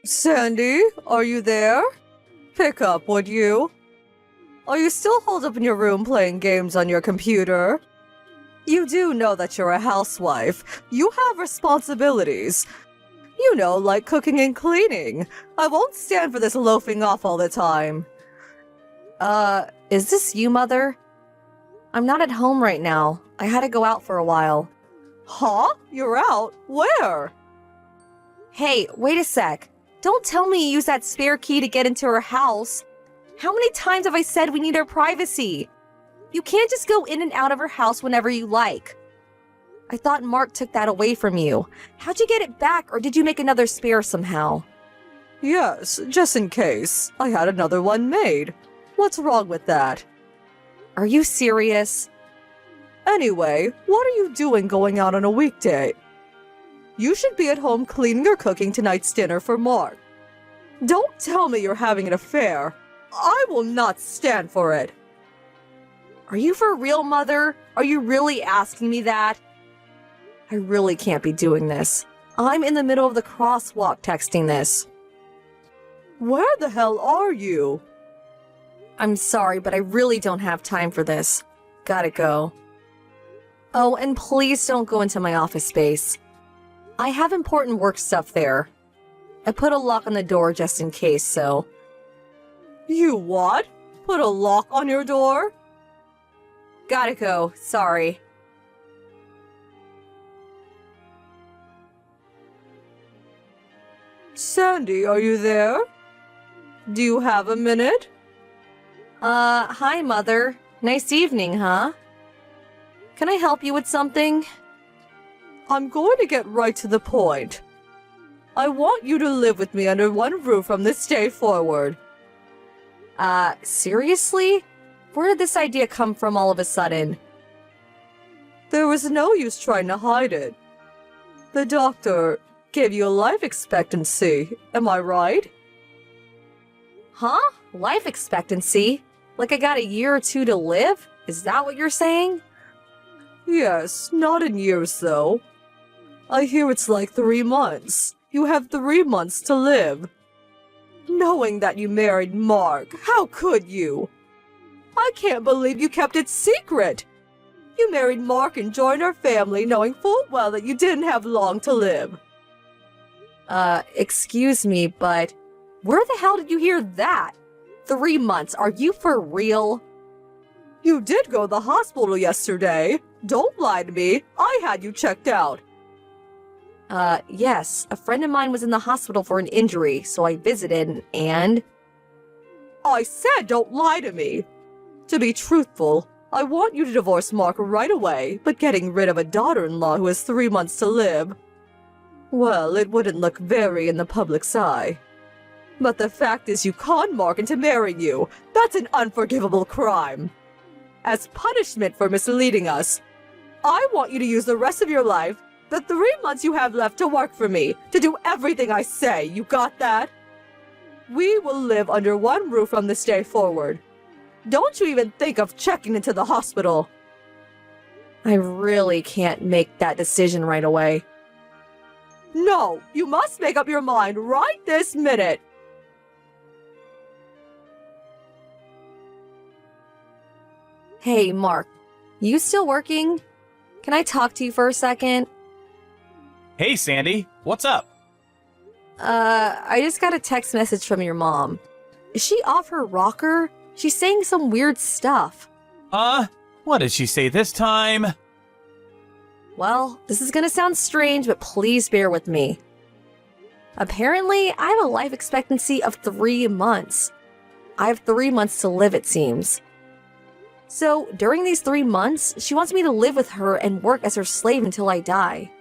Sandy, are you there? Pick up, would you? Are you still holed up in your room playing games on your computer? You do know that you're a housewife. You have responsibilities. You know, like cooking and cleaning. I won't stand for this loafing off all the time. Is this you, Mother? I'm not at home right now. I had to go out for a while. Huh? You're out? Where? Hey, wait a sec. Don't tell me you used that spare key to get into her house. How many times have I said we need our privacy? You can't just go in and out of her house whenever you like. I thought Mark took that away from you. How'd you get it back, or did you make another spare somehow? Yes, just in case. I had another one made. What's wrong with that? Are you serious? Anyway, what are you doing going out on a weekday? You should be at home cleaning or cooking tonight's dinner for Mark. Don't tell me you're having an affair. I will not stand for it. Are you for real, Mother? Are you really asking me that? I really can't be doing this. I'm in the middle of the crosswalk texting this. Where the hell are you? I'm sorry, but I really don't have time for this. Gotta go. Oh, and please don't go into my office space. I have important work stuff there. I put a lock on the door just in case, so... You what? Put a lock on your door? Gotta go, sorry. Sandy, are you there? Do you have a minute? Hi, Mother. Nice evening, huh? Can I help you with something? I'm going to get right to the point. I want you to live with me under one roof from this day forward. Seriously? Where did this idea come from all of a sudden? There was no use trying to hide it. The doctor gave you a life expectancy, am I right? Huh? Life expectancy? Like I got a year or two to live? Is that what you're saying? Yes, not in years though. I hear it's like 3 months. You have 3 months to live. Knowing that you married Mark, how could you? I can't believe you kept it secret. You married Mark and joined our family knowing full well that you didn't have long to live. Excuse me, but where the hell did you hear that? 3 months, are you for real? You did go to the hospital yesterday. Don't lie to me. I had you checked out. Yes. A friend of mine was in the hospital for an injury, so I visited, and... I said don't lie to me. To be truthful, I want you to divorce Mark right away, but getting rid of a daughter-in-law who has 3 months to live... Well, it wouldn't look very in the public's eye. But the fact is you conned Mark into marrying you. That's an unforgivable crime. As punishment for misleading us, I want you to use the rest of your life, the 3 months you have left to work for me, to do everything I say. You got that? We will live under one roof from this day forward. Don't you even think of checking into the hospital. I really can't make that decision right away. No, you must make up your mind right this minute. Hey, Mark, you still working? Can I talk to you for a second? Hey, Sandy, what's up? I just got a text message from your mom. Is she off her rocker? She's saying some weird stuff. What did she say this time? Well, this is gonna sound strange, but please bear with me. Apparently, I have a life expectancy of 3 months. I have 3 months to live, it seems. So, during these 3 months, she wants me to live with her and work as her slave until I die.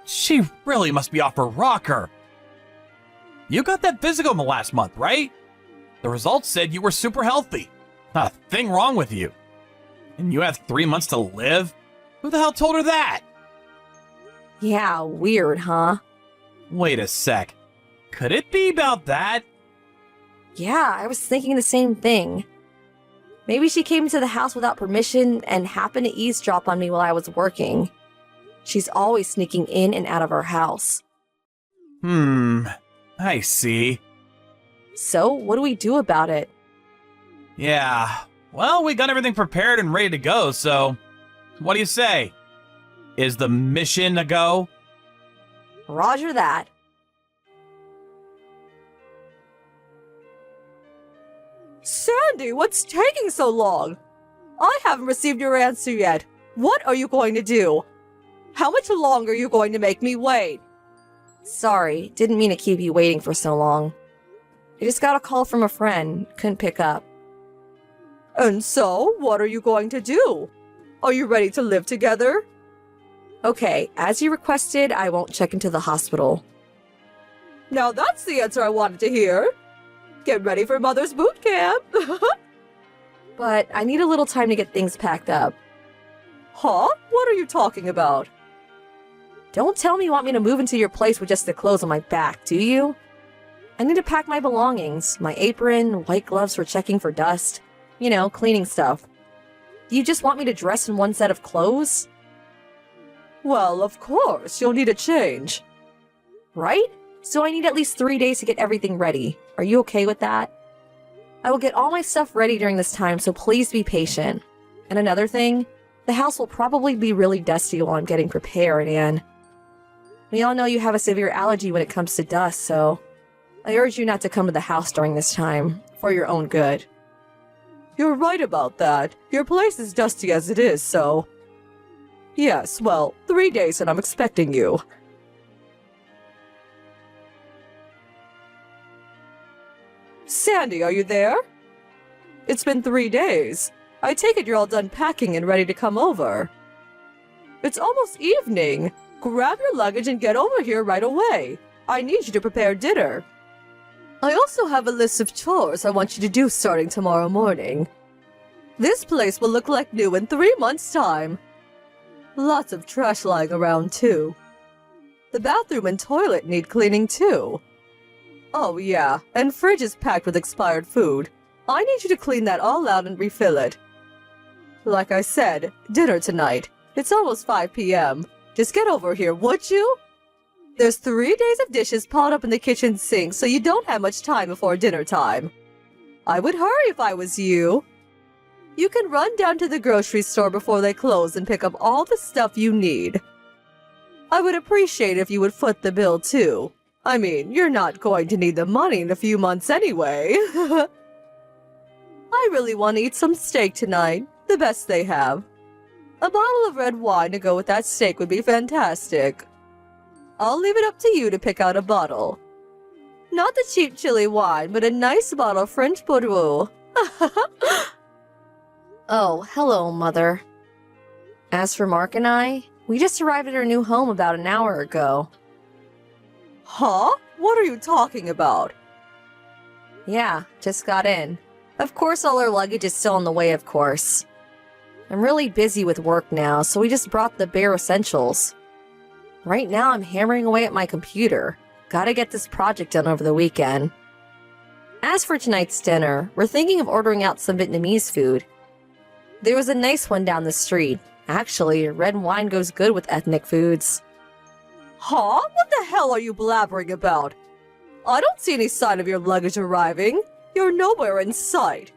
She really must be off her rocker. You got that physical in the last month, right? The results said you were super healthy. Not a thing wrong with you. And you have 3 months to live? Who the hell told her that? Yeah, weird, huh? Wait a sec. Could it be about that? Yeah, I was thinking the same thing. Maybe she came into the house without permission and happened to eavesdrop on me while I was working. She's always sneaking in and out of our house. I see. So, what do we do about it? Yeah, well, we got everything prepared and ready to go, so what do you say? Is the mission a go? Roger that. Sandy, what's taking so long? I haven't received your answer yet. What are you going to do? How much longer are you going to make me wait? Sorry, didn't mean to keep you waiting for so long. I just got a call from a friend, couldn't pick up. And so, what are you going to do? Are you ready to live together? Okay, as you requested, I won't check into the hospital. Now that's the answer I wanted to hear. Get ready for Mother's boot camp. But I need a little time to get things packed up. Huh? What are you talking about? Don't tell me you want me to move into your place with just the clothes on my back, do you? I need to pack my belongings, my apron, white gloves for checking for dust. You know, cleaning stuff. Do you just want me to dress in one set of clothes? Well, of course, you'll need a change. Right? So I need at least 3 days to get everything ready. Are you okay with that? I will get all my stuff ready during this time, so please be patient. And another thing, the house will probably be really dusty while I'm getting prepared, and we all know you have a severe allergy when it comes to dust, so I urge you not to come to the house during this time, for your own good. You're right about that. Your place is dusty as it is, so... Yes, well, 3 days and I'm expecting you. Sandy, are you there? It's been 3 days. I take it you're all done packing and ready to come over. It's almost evening. Grab your luggage and get over here right away. I need you to prepare dinner. I also have a list of chores I want you to do starting tomorrow morning. This place will look like new in 3 months' time. Lots of trash lying around, too. The bathroom and toilet need cleaning, too. Oh, yeah, and fridge is packed with expired food. I need you to clean that all out and refill it. Like I said, dinner tonight. It's almost 5 p.m. Just get over here, would you? There's 3 days of dishes piled up in the kitchen sink, so you don't have much time before dinner time. I would hurry if I was you. You can run down to the grocery store before they close and pick up all the stuff you need. I would appreciate if you would foot the bill, too. I mean, you're not going to need the money in a few months anyway. I really want to eat some steak tonight, the best they have. A bottle of red wine to go with that steak would be fantastic. I'll leave it up to you to pick out a bottle. Not the cheap chili wine, but a nice bottle of French Bordeaux. Oh, hello, Mother. As for Mark and I, we just arrived at our new home about an hour ago. Huh? What are you talking about? Yeah, just got in. Of course, all our luggage is still on the way, of course. I'm really busy with work now, so we just brought the bare essentials. Right now, I'm hammering away at my computer. Gotta get this project done over the weekend. As for tonight's dinner, we're thinking of ordering out some Vietnamese food. There was a nice one down the street. Actually, red wine goes good with ethnic foods. Huh? What the hell are you blabbering about? I don't see any sign of your luggage arriving. You're nowhere in sight.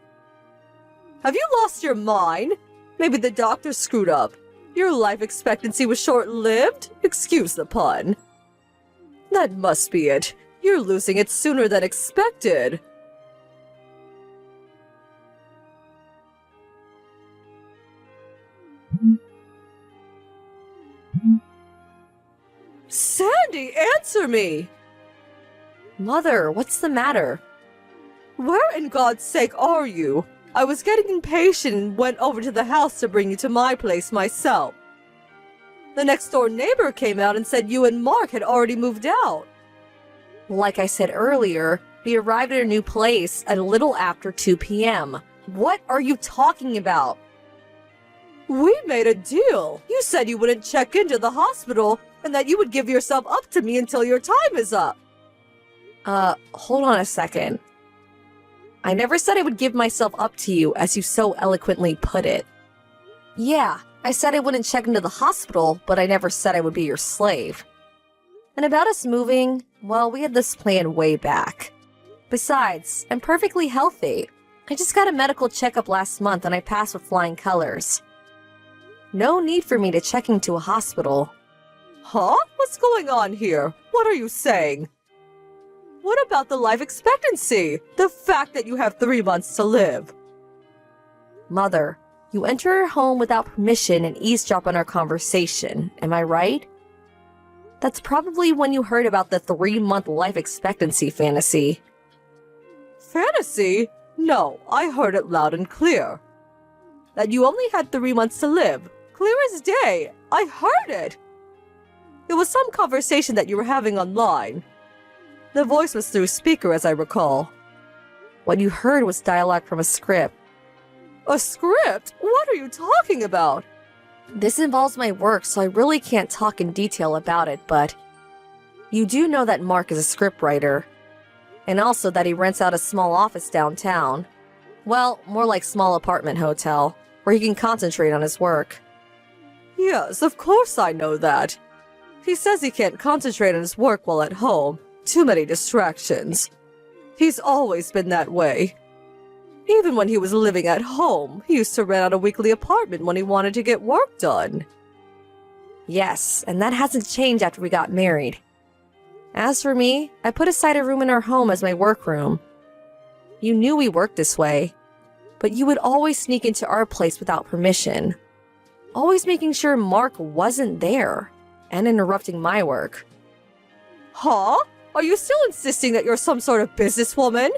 Have you lost your mind? Maybe the doctor screwed up. Your life expectancy was short-lived? Excuse the pun. That must be it. You're losing it sooner than expected. Sandy, answer me! Mother, what's the matter? Where in God's sake are you? I was getting impatient and went over to the house to bring you to my place myself. The next-door neighbor came out and said you and Mark had already moved out. Like I said earlier, we arrived at our new place at a little after 2 p.m. What are you talking about? We made a deal. You said you wouldn't check into the hospital and that you would give yourself up to me until your time is up. Hold on a second. I never said I would give myself up to you, as you so eloquently put it. Yeah, I said I wouldn't check into the hospital, but I never said I would be your slave. And about us moving, Well, we had this plan way back. Besides, I'm perfectly healthy. I just got a medical checkup last month and I passed with flying colors. No need for me to check into a hospital. Huh? What's going on here? What are you saying? What about the life expectancy? The fact that you have 3 months to live? Mother, you enter our home without permission and eavesdrop on our conversation, am I right? That's probably when you heard about the 3-month life expectancy fantasy. Fantasy? No, I heard it loud and clear. That you only had 3 months to live. Clear as day. I heard it. It was some conversation that you were having online. The voice was through speaker, as I recall. What you heard was dialogue from a script. A script? What are you talking about? This involves my work, so I really can't talk in detail about it, but you do know that Mark is a scriptwriter, and also that he rents out a small office downtown. Well, more like small apartment hotel, where he can concentrate on his work. Yes, of course I know that. He says he can't concentrate on his work while at home. Too many distractions. He's always been that way. Even when he was living at home, he used to rent out a weekly apartment when he wanted to get work done. Yes, and that hasn't changed after we got married. As for me, I put aside a room in our home as my workroom. You knew we worked this way, but you would always sneak into our place without permission. Always making sure Mark wasn't there, and interrupting my work. Huh? Are you still insisting that you're some sort of businesswoman?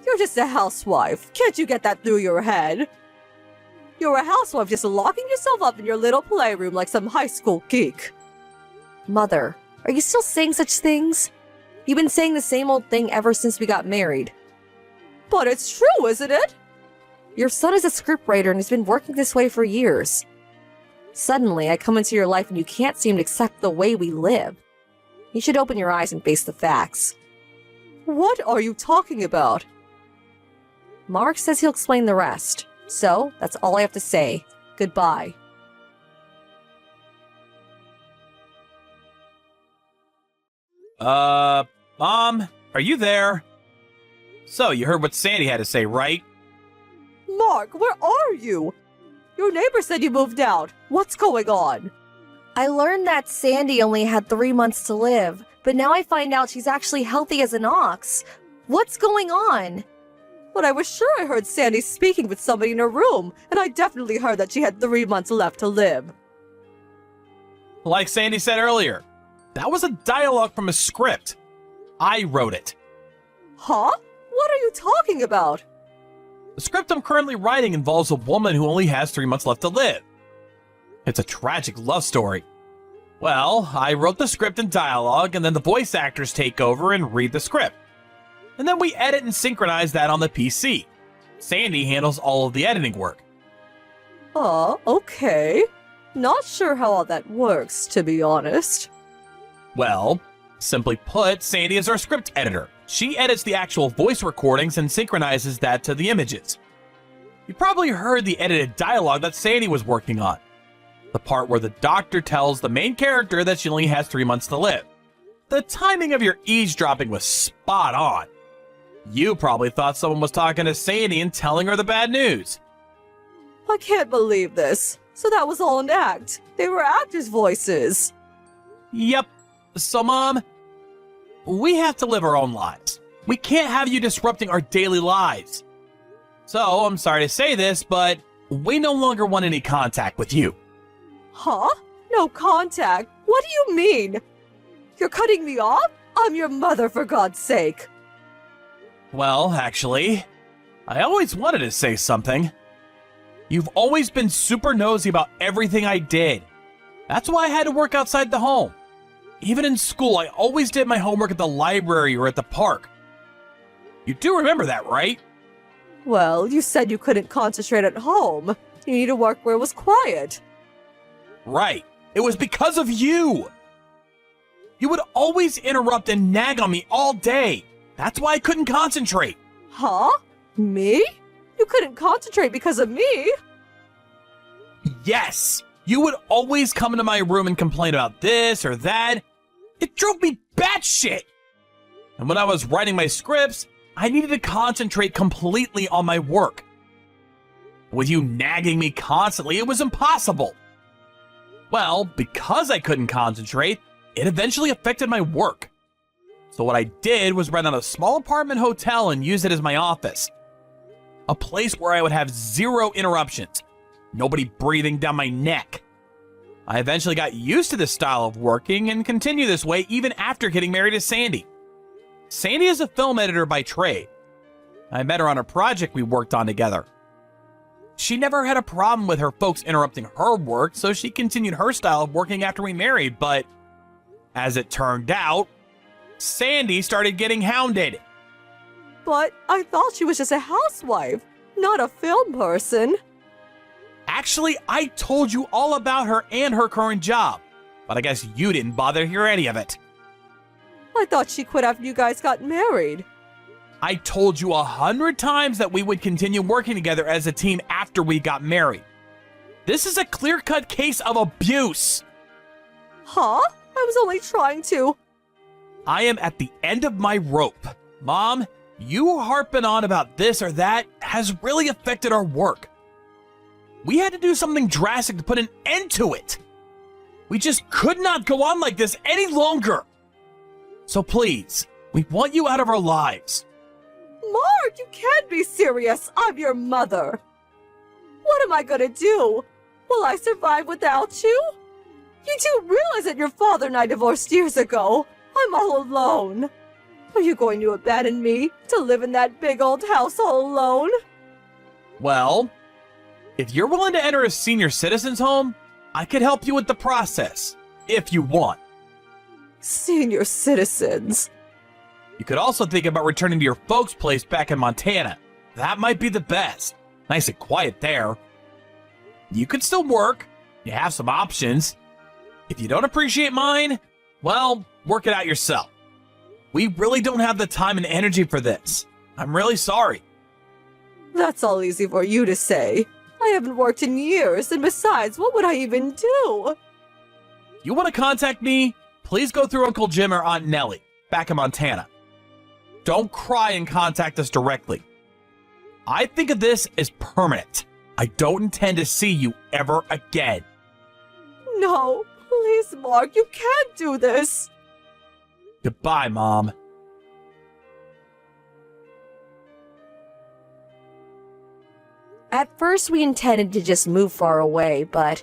You're just a housewife. Can't you get that through your head? You're a housewife just locking yourself up in your little playroom like some high school geek. Mother, are you still saying such things? You've been saying the same old thing ever since we got married. But it's true, isn't it? Your son is a scriptwriter and has been working this way for years. Suddenly, I come into your life and you can't seem to accept the way we live. You should open your eyes and face the facts. What are you talking about? Mark says he'll explain the rest. So, that's all I have to say. Goodbye. Mom, are you there? So, you heard what Sandy had to say, right? Mark, where are you? Your neighbor said you moved out. What's going on? I learned that Sandy only had 3 months to live, but now I find out she's actually healthy as an ox. What's going on? But I was sure I heard Sandy speaking with somebody in her room, and I definitely heard that she had 3 months left to live. Like Sandy said earlier, that was a dialogue from a script. I wrote it. Huh? What are you talking about? The script I'm currently writing involves a woman who only has 3 months left to live. It's a tragic love story. Well, I wrote the script and dialogue, and then the voice actors take over and read the script. And then we edit and synchronize that on the PC. Sandy handles all of the editing work. Okay. Not sure how all that works, to be honest. Well, simply put, Sandy is our script editor. She edits the actual voice recordings and synchronizes that to the images. You probably heard the edited dialogue that Sandy was working on. The part where the doctor tells the main character that she only has 3 months to live. The timing of your eavesdropping was spot on. You probably thought someone was talking to Sandy and telling her the bad news. I can't believe this. So that was all an act. They were actors' voices. Yep. So, Mom, we have to live our own lives. We can't have you disrupting our daily lives. So, I'm sorry to say this, but we no longer want any contact with you. Huh? No contact? What do you mean? You're cutting me off? I'm your mother, for God's sake. Well, actually, I always wanted to say something. You've always been super nosy about everything I did. That's why I had to work outside the home. Even in school, I always did my homework at the library or at the park. You do remember that, right? Well, you said you couldn't concentrate at home. You need to work where it was quiet. Right. It was because of you. You would always interrupt and nag on me all day. That's why I couldn't concentrate. Huh? Me? You couldn't concentrate because of me? Yes. You would always come into my room and complain about this or that. It drove me batshit. And when I was writing my scripts, I needed to concentrate completely on my work. With you nagging me constantly, it was impossible. Well, because I couldn't concentrate, it eventually affected my work. So what I did was rent out a small apartment hotel and use it as my office. A place where I would have zero interruptions, nobody breathing down my neck. I eventually got used to this style of working and continue this way even after getting married to Sandy. Sandy is a film editor by trade. I met her on a project we worked on together. She never had a problem with her folks interrupting her work, so she continued her style of working after we married, but as it turned out, Sandy started getting hounded. But I thought she was just a housewife, not a film person. Actually, I told you all about her and her current job, but I guess you didn't bother to hear any of it. I thought she quit after you guys got married. I told you 100 times that we would continue working together as a team after we got married. This is a clear-cut case of abuse. Huh? I was only trying to. I am at the end of my rope. Mom, you harping on about this or that has really affected our work. We had to do something drastic to put an end to it. We just could not go on like this any longer. So please, we want you out of our lives. Mark, you can't be serious. I'm your mother. What am I gonna do? Will I survive without you? You do realize that your father and I divorced years ago. I'm all alone. Are you going to abandon me to live in that big old house all alone? Well, if you're willing to enter a senior citizen's home, I could help you with the process, if you want. Senior citizens. You could also think about returning to your folks' place back in Montana. That might be the best. Nice and quiet there. You could still work. You have some options. If you don't appreciate mine, well, work it out yourself. We really don't have the time and energy for this. I'm really sorry. That's all easy for you to say. I haven't worked in years, and besides, what would I even do? You want to contact me? Please go through Uncle Jim or Aunt Nellie, back in Montana. Don't cry and contact us directly. I think of this as permanent. I don't intend to see you ever again. No, please, Mark, you can't do this. Goodbye, Mom. At first, we intended to just move far away, but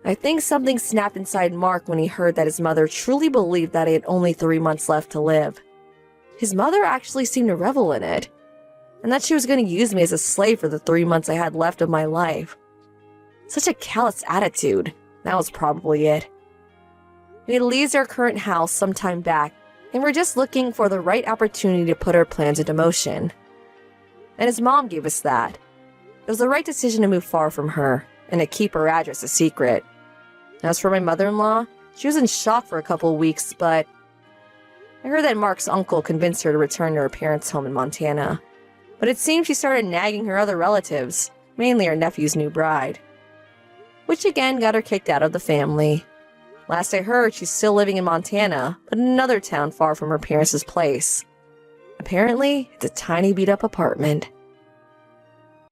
I think something snapped inside Mark when he heard that his mother truly believed that he had only 3 months left to live. His mother actually seemed to revel in it, and that she was going to use me as a slave for the 3 months I had left of my life. Such a callous attitude. That was probably it. We had leased our current house some time back, and we're just looking for the right opportunity to put our plans into motion. And his mom gave us that. It was the right decision to move far from her, and to keep her address a secret. As for my mother-in-law, she was in shock for a couple of weeks, but I heard that Mark's uncle convinced her to return to her parents' home in Montana. But it seems she started nagging her other relatives, mainly her nephew's new bride. Which again got her kicked out of the family. Last I heard, she's still living in Montana, but in another town far from her parents' place. Apparently, it's a tiny beat-up apartment.